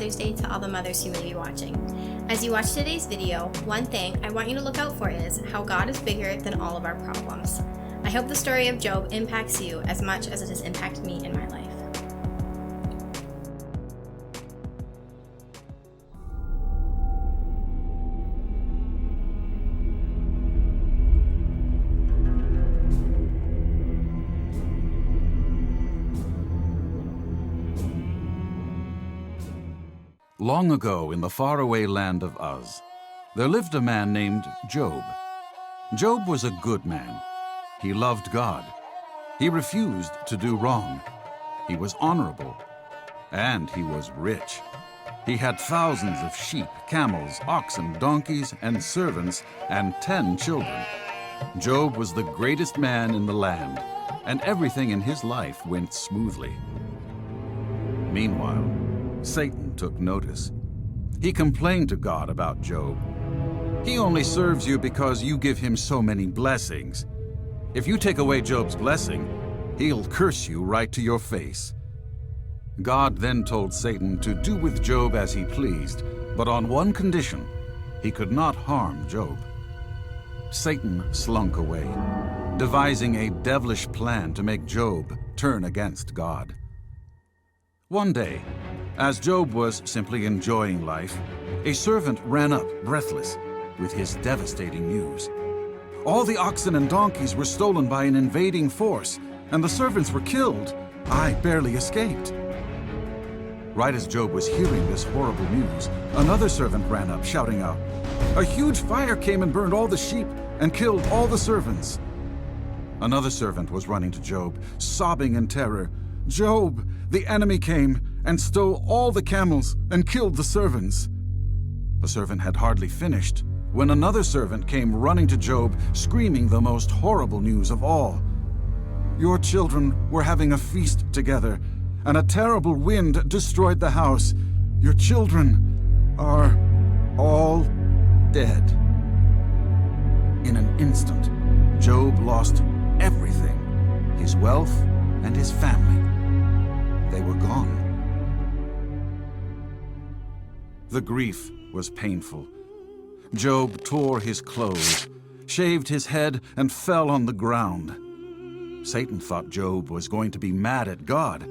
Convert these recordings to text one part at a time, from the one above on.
Mother's Day to all the mothers who may be watching. As you watch today's video, one thing I want you to look out for is how God is bigger than all of our problems. I hope the story of Job impacts you as much as it has impacted me in my life. Long ago, in the faraway land of Uz, there lived a man named Job. Job was a good man. He loved God. He refused to do wrong. He was honorable. And he was rich. He had thousands of sheep, camels, oxen, donkeys, and servants, and 10 children. Job was the greatest man in the land, and everything in his life went smoothly. Meanwhile, Satan took notice. He complained to God about Job. He only serves you because you give him so many blessings. If you take away Job's blessing, he'll curse you right to your face. God then told Satan to do with Job as he pleased, but on one condition: he could not harm Job. Satan slunk away, devising a devilish plan to make Job turn against God. One day, as Job was simply enjoying life, a servant ran up, breathless, with his devastating news. All the oxen and donkeys were stolen by an invading force, and the servants were killed. I barely escaped. Right as Job was hearing this horrible news, another servant ran up, shouting out, "A huge fire came and burned all the sheep and killed all the servants." Another servant was running to Job, sobbing in terror, "Job, the enemy came and stole all the camels and killed the servants." The servant had hardly finished when another servant came running to Job, screaming the most horrible news of all. "Your children were having a feast together, and a terrible wind destroyed the house. Your children are all dead." In an instant, Job lost everything, his wealth and his family. They were gone. The grief was painful. Job tore his clothes, shaved his head, and fell on the ground. Satan thought Job was going to be mad at God,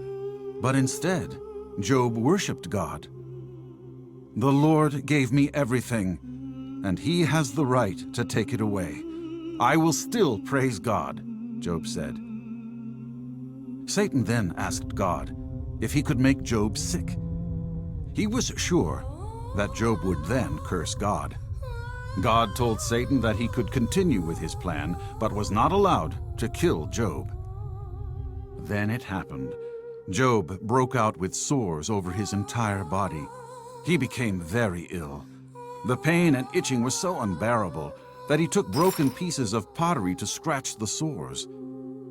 but instead, Job worshipped God. "The Lord gave me everything, and he has the right to take it away. I will still praise God," Job said. Satan then asked God if he could make Job sick. He was sure that Job would then curse God. God told Satan that he could continue with his plan, but was not allowed to kill Job. Then it happened. Job broke out with sores over his entire body. He became very ill. The pain and itching was so unbearable that he took broken pieces of pottery to scratch the sores.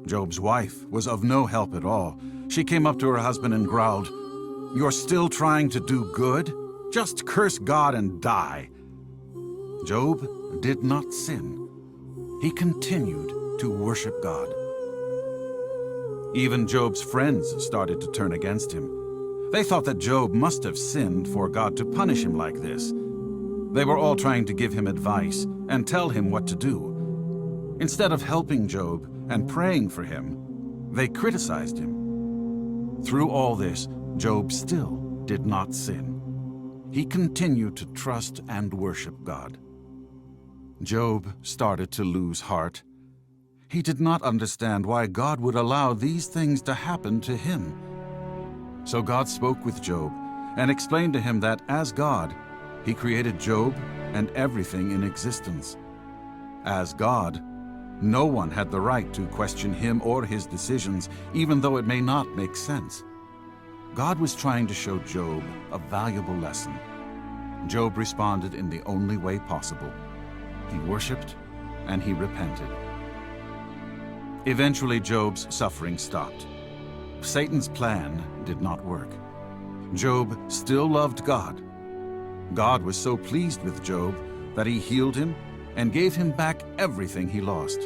Job's wife was of no help at all. She came up to her husband and growled, "You're still trying to do good? Just curse God and die." Job did not sin. He continued to worship God. Even Job's friends started to turn against him. They thought that Job must have sinned for God to punish him like this. They were all trying to give him advice and tell him what to do. Instead of helping Job and praying for him, they criticized him. Through all this, Job still did not sin. He continued to trust and worship God. Job started to lose heart. He did not understand why God would allow these things to happen to him. So God spoke with Job and explained to him that as God, he created Job and everything in existence. As God, no one had the right to question him or his decisions, even though it may not make sense. God was trying to show Job a valuable lesson. Job responded in the only way possible. He worshiped and he repented. Eventually, Job's suffering stopped. Satan's plan did not work. Job still loved God. God was so pleased with Job that he healed him and gave him back everything he lost.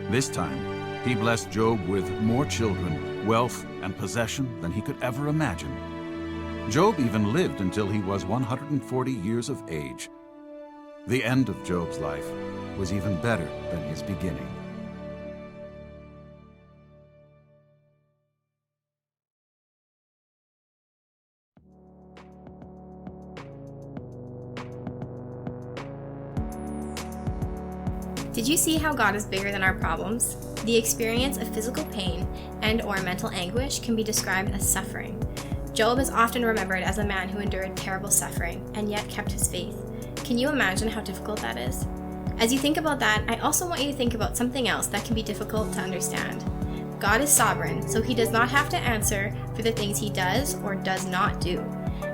This time, he blessed Job with more children, wealth, and possession than he could ever imagine. Job even lived until he was 140 years of age. The end of Job's life was even better than his beginning. Did you see how God is bigger than our problems? The experience of physical pain and/or mental anguish can be described as suffering. Job is often remembered as a man who endured terrible suffering and yet kept his faith. Can you imagine how difficult that is? As you think about that, I also want you to think about something else that can be difficult to understand. God is sovereign, so he does not have to answer for the things he does or does not do.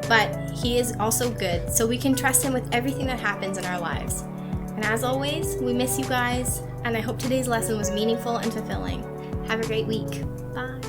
But he is also good, so we can trust him with everything that happens in our lives. And as always, we miss you guys, and I hope today's lesson was meaningful and fulfilling. Have a great week. Bye.